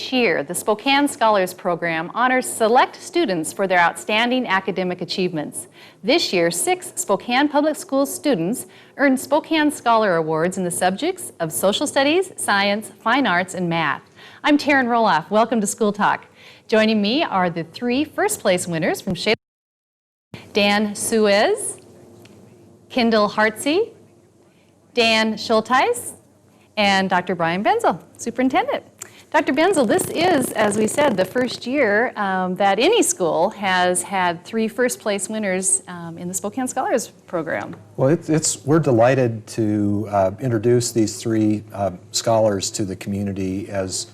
Each year, the Spokane Scholars program honors select students for their outstanding academic achievements. This year, 6 Spokane Public Schools students earned Spokane Scholar Awards in the subjects of social studies, science, fine arts, and math. I'm Taryn Roloff. Welcome to School Talk. Joining me are the 3 first-place winners from Shade, Dan Suez, Kendall Hartsey, Dan Schulteis, and Dr. Brian Benzel, Superintendent. Dr. Benzel, this is, as we said, the first year that any school has had 3 first-place winners in the Spokane Scholars program. Well, we're delighted to introduce these 3 scholars to the community as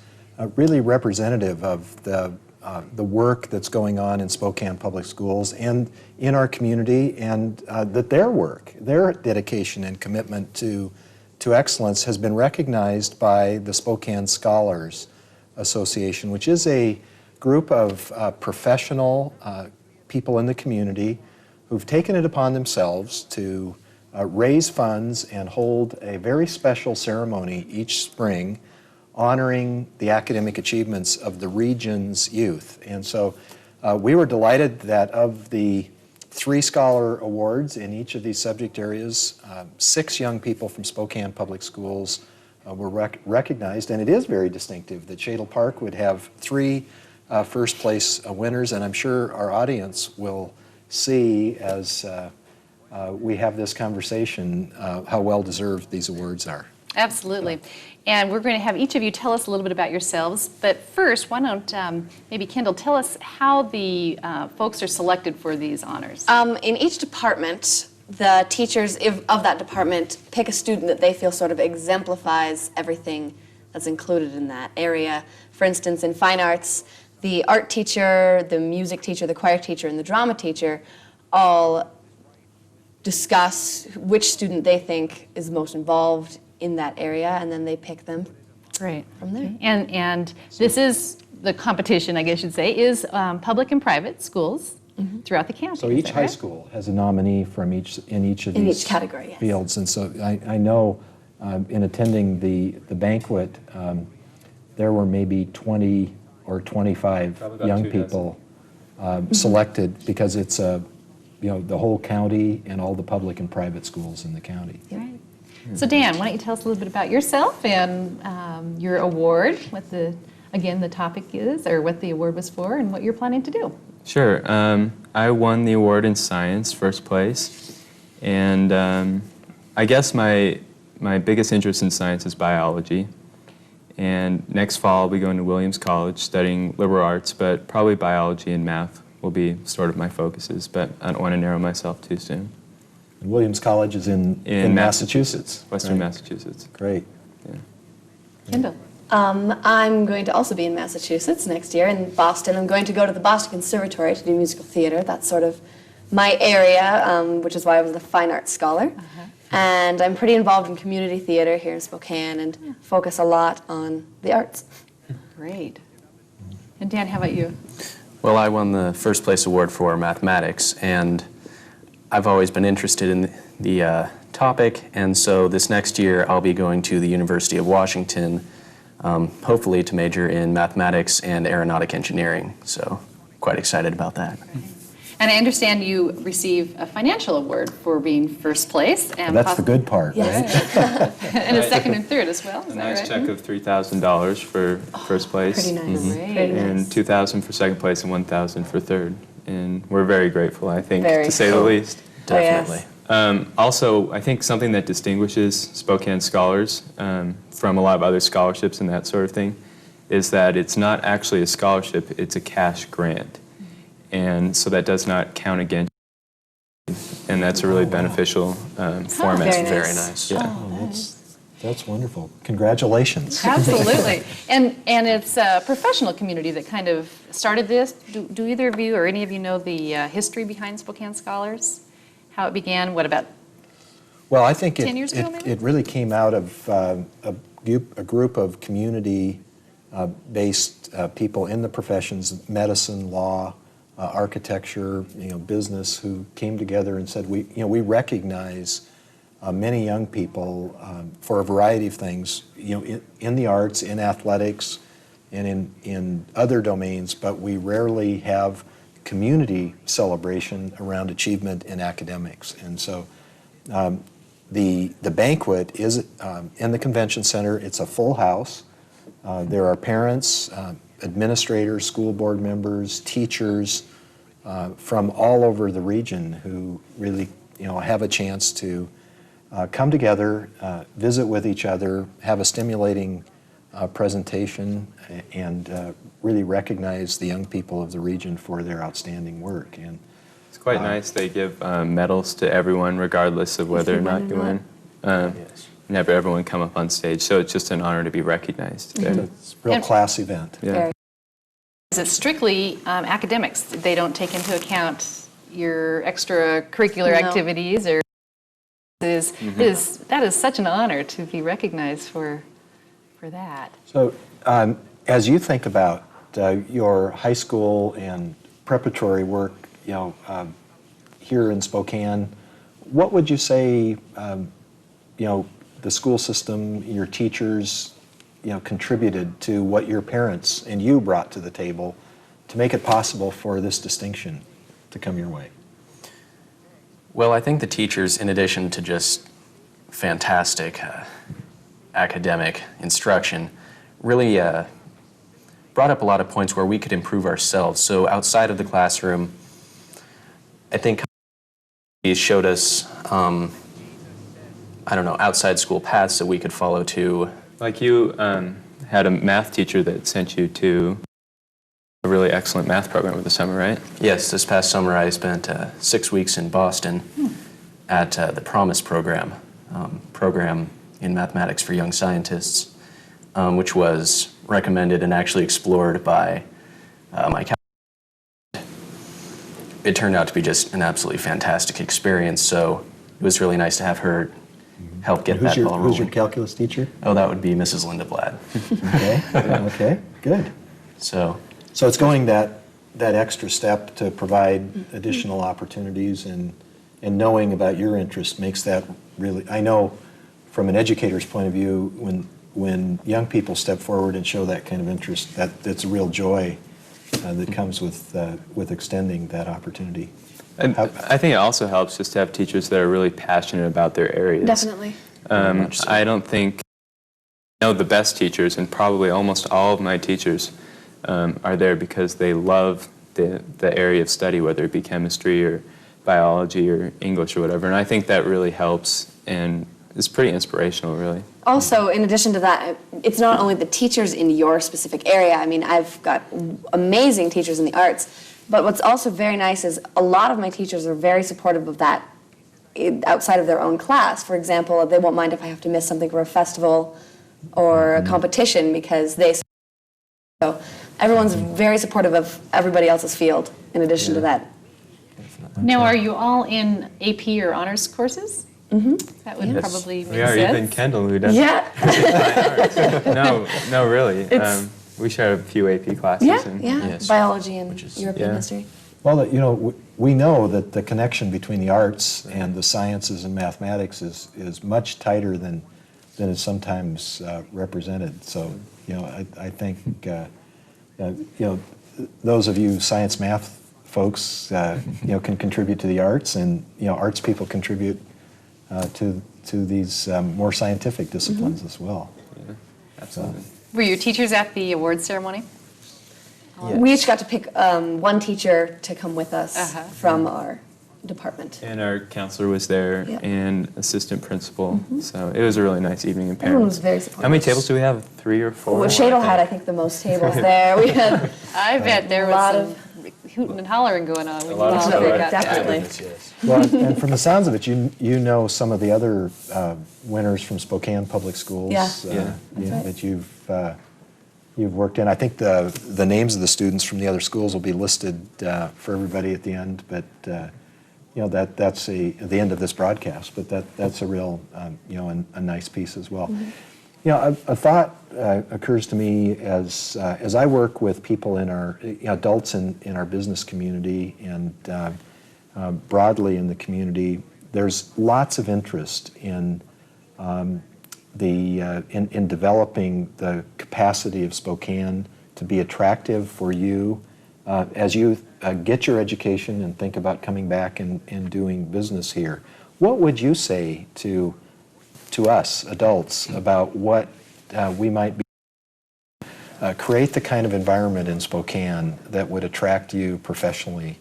really representative of the work that's going on in Spokane Public Schools and in our community, and that their work, their dedication and commitment to excellence has been recognized by the Spokane Scholars Association, which is a group of professional people in the community who've taken it upon themselves to raise funds and hold a very special ceremony each spring honoring the academic achievements of the region's youth. And so we were delighted that of the 3 scholar awards in each of these subject areas, 6 young people from Spokane Public Schools were recognized, and it is very distinctive that Shadle Park would have 3 first place winners, and I'm sure our audience will see as we have this conversation how well deserved these awards are. Absolutely. And we're going to have each of you tell us a little bit about yourselves. But first, why don't maybe Kendall tell us how the folks are selected for these honors? In each department, the teachers of that department pick a student that they feel sort of exemplifies everything that's included in that area. For instance, in fine arts, the art teacher, the music teacher, the choir teacher, and the drama teacher all discuss which student they think is most involved in that area, and then they pick them right from there. And this is the competition, I guess you'd say, is public and private schools throughout the county. So each high school has a nominee from each of these category, yes. fields, and so I know in attending the banquet, there were maybe 20 or 25 young people selected because it's the whole county and all the public and private schools in the county. Right. So Dan, why don't you tell us a little bit about yourself and your award, what the topic is, or what the award was for, and what you're planning to do. Sure. I won the award in science, first place, and I guess my biggest interest in science is biology. And next fall I'll be going to Williams College studying liberal arts, but probably biology and math will be sort of my focuses, but I don't want to narrow myself too soon. Williams College is in Massachusetts. Western right? Massachusetts. Great. Yeah. Kendall. I'm going to also be in Massachusetts next year, in Boston. I'm going to go to the Boston Conservatory to do musical theater. That's sort of my area, which is why I was a fine arts scholar. And I'm pretty involved in community theater here in Spokane and focus a lot on the arts. Great. And Dan, how about you? Well, I won the first place award for mathematics, and I've always been interested in the topic, and so this next year I'll be going to the University of Washington, hopefully to major in mathematics and aeronautic engineering, so quite excited about that. And I understand you receive a financial award for being first place. And that's the good part, yes. right? And a second and third as well. A nice check of $3,000 for first place. Pretty nice. Great. And $2,000 for second place and $1,000 for third. And we're very grateful, I think, Very to say the least. Definitely. Also, I think something that distinguishes Spokane Scholars from a lot of other scholarships and that sort of thing is that it's not actually a scholarship, it's a cash grant. And so that does not count against you. And that's a really beneficial format. Very nice. Yeah. Oh, that's wonderful. Congratulations. Absolutely. And it's a professional community that kind of started this. Do either of you or any of you know the history behind Spokane Scholars? How it began? What about Well, I think 10 years ago, maybe? it really came out of a group of community-based people in the professions, medicine, law, architecture, business, who came together and said, we recognize many young people for a variety of things, in the arts, in athletics, and in other domains, but we rarely have community celebration around achievement in academics. And so the banquet is in the convention center. It's a full house. There are parents, administrators, school board members, teachers from all over the region who really have a chance to come together, visit with each other, have a stimulating presentation, and really recognize the young people of the region for their outstanding work. And It's quite nice. They give medals to everyone regardless of whether or not you win. Yes. Never everyone come up on stage, so it's just an honor to be recognized there. it's a real class event. Yeah. Is it strictly academics? They don't take into account your extracurricular No. activities, or that is such an honor to be recognized for that. So as you think about your high school and preparatory work, here in Spokane, what would you say, the school system, your teachers, contributed to what your parents and you brought to the table to make it possible for this distinction to come your way? Well, I think the teachers, in addition to just fantastic academic instruction, really brought up a lot of points where we could improve ourselves. So outside of the classroom, I think he showed us, outside school paths that we could follow to. Like you had a math teacher that sent you to a really excellent math program over the summer, right? Yes, this past summer I spent 6 weeks in Boston at the Promise program in mathematics for young scientists, which was recommended and actually explored by my counselor. It turned out to be just an absolutely fantastic experience, so it was really nice to have her help get that ball rolling. Who's your calculus teacher? Oh, that would be Mrs. Linda Vlad. Okay, good. So it's going that extra step to provide additional opportunities, and knowing about your interest makes that really, I know from an educator's point of view, when young people step forward and show that kind of interest, that's a real joy that comes with extending that opportunity. And I think it also helps just to have teachers that are really passionate about their areas. Definitely. much so. I don't think the best teachers, and probably almost all of my teachers are there because they love the area of study, whether it be chemistry or biology or English or whatever. And I think that really helps, and it's pretty inspirational, really. Also, in addition to that, it's not only the teachers in your specific area. I mean, I've got amazing teachers in the arts, but what's also very nice is a lot of my teachers are very supportive of that outside of their own class. For example, they won't mind if I have to miss something for a festival or a competition because so everyone's very supportive of everybody else's field in addition to that. Now, are you all in AP or honors courses? That would probably make We are, sense. even Kendall, who does Yeah. No, really. It's- We share a few AP classes. Yeah, and yeah. Yes. Biology and Which is- European yeah. history. Well, we know that the connection between the arts and the sciences and mathematics is much tighter than is sometimes represented. So, I think, those of you science math folks, can contribute to the arts, and arts people contribute to these more scientific disciplines as well. Absolutely. Were your teachers at the awards ceremony? We each got to pick one teacher to come with us from our department. And our counselor was there, Yeah. and assistant principal. So it was a really nice evening in Everyone parents. was very supportive. How many tables do we have? 3 or 4? Well, Shadle had, I think, the most tables there. We had I bet there a was lot some hooting and hollering going on. when lot you of all stuff, got right? that. definitely. Well, and from the sounds of it, you know some of the other winners from Spokane Public Schools Yeah. that you've worked in. I think the names of the students from the other schools will be listed for everybody at the end, but that's at the end of this broadcast. But that's a real a nice piece as well. A thought occurs to me as I work with people in our adults in our business community and broadly in the community. There's lots of interest in in developing the capacity of Spokane to be attractive for you as you get your education and think about coming back and doing business here. What would you say to us adults about what we might be create the kind of environment in Spokane that would attract you professionally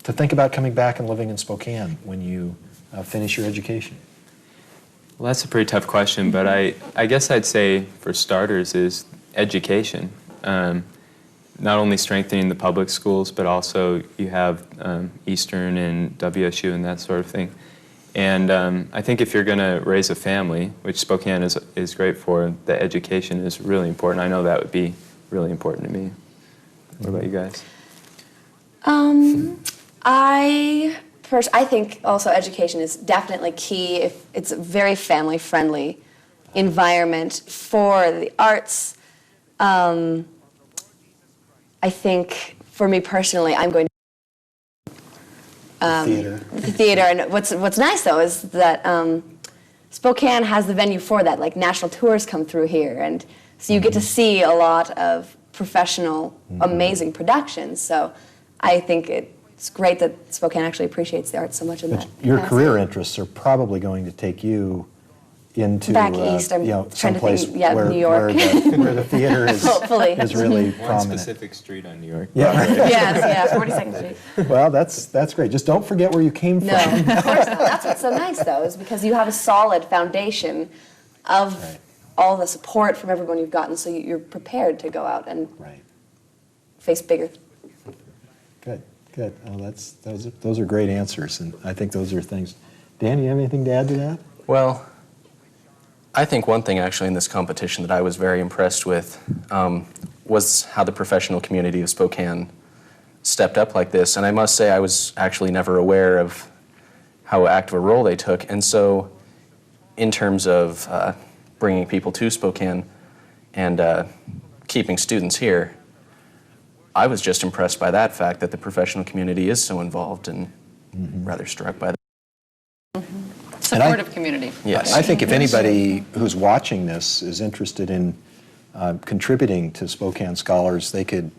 to think about coming back and living in Spokane when you finish your education? Well, that's a pretty tough question, but I guess I'd say for starters is education. Not only strengthening the public schools, but also you have Eastern and WSU and that sort of thing. And I think if you're going to raise a family, which Spokane is great for, the education is really important. I know that would be really important to me. What about you guys? I think also education is definitely key. If it's a very family-friendly environment for the arts. I think for me personally, I'm going to the theater. And what's nice though is that Spokane has the venue for that. Like national tours come through here, and so you get to see a lot of professional, amazing productions. So I think it's great that Spokane actually appreciates the arts so much in that. Your career interests are probably going to take you into back east. I'm trying to someplace think, where, New York. where the theater is, Hopefully. is really One prominent. specific street on New York. Yeah. Yes, 42nd Street. Well, that's great. Just don't forget where you came from. No, of course not. That's what's so nice, though, is because you have a solid foundation of all the support from everyone you've gotten, so you're prepared to go out and face bigger. Good. Oh, those are great answers, and I think those are things. Dan, you have anything to add to that? Well, I think one thing actually in this competition that I was very impressed with was how the professional community of Spokane stepped up like this. And I must say I was actually never aware of how active a role they took. And so in terms of bringing people to Spokane and keeping students here, I was just impressed by that fact that the professional community is so involved and rather struck by that. Supportive community. Yes. I think if anybody who's watching this is interested in contributing to Spokane Scholars, they could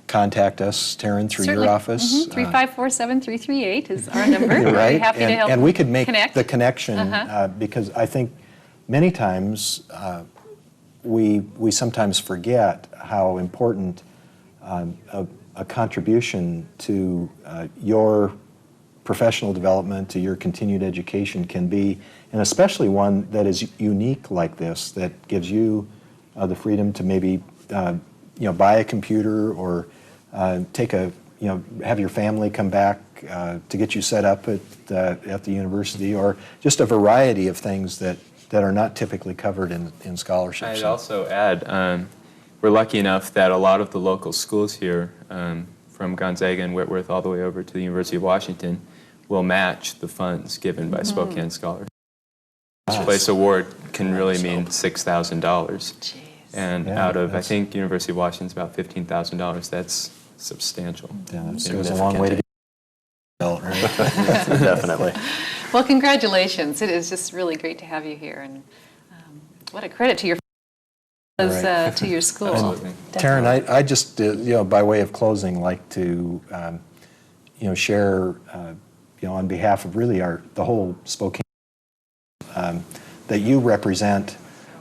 contact us, Taryn, through Certainly. your office. 354-7338 is our number. We'd be Right, happy to help and we could make connect. the connection because I think many times we sometimes forget how important a contribution to your professional development, to your continued education can be, and especially one that is unique like this, that gives you the freedom to maybe buy a computer or take have your family come back to get you set up at the university, or just a variety of things that are not typically covered in scholarships. I'd also add, we're lucky enough that a lot of the local schools here, from Gonzaga and Whitworth all the way over to the University of Washington, will match the funds given by Spokane Scholars. First place award can really mean $6,000. And out of, I think, University of Washington's about $15,000. That's substantial. Yeah, that goes a long way to get Definitely. Well, congratulations. It is just really great to have you here, and what a credit to your to your school. Absolutely. Taryn, I just, by way of closing, like to, share, on behalf of really the whole Spokane, that you represent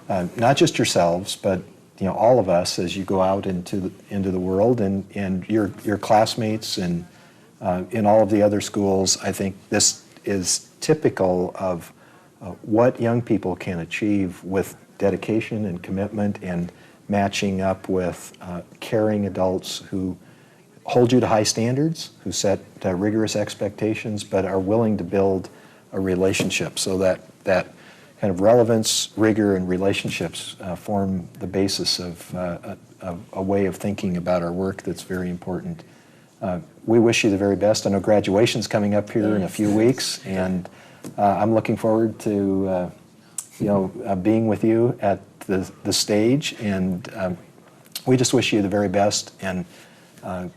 not just yourselves, but all of us as you go out into the world, and your classmates and in all of the other schools. I think this is typical of what young people can achieve with dedication and commitment, and matching up with caring adults who hold you to high standards, who set rigorous expectations, but are willing to build a relationship, so that kind of relevance, rigor, and relationships form the basis of a way of thinking about our work that's very important. We wish you the very best. I know graduation's coming up here in a few weeks, and I'm looking forward to being with you at the stage, and we just wish you the very best, and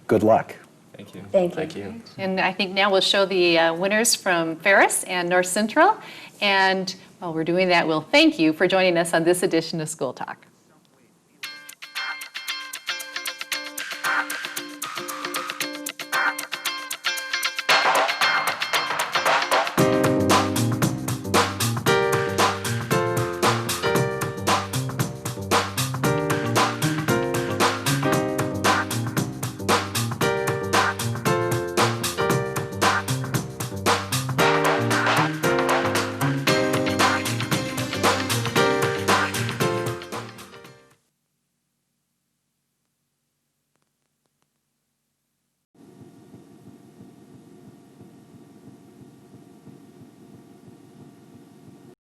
good luck. Thank you. Thank you. And I think now we'll show the winners from Ferris and North Central. And while we're doing that, we'll thank you for joining us on this edition of School Talk.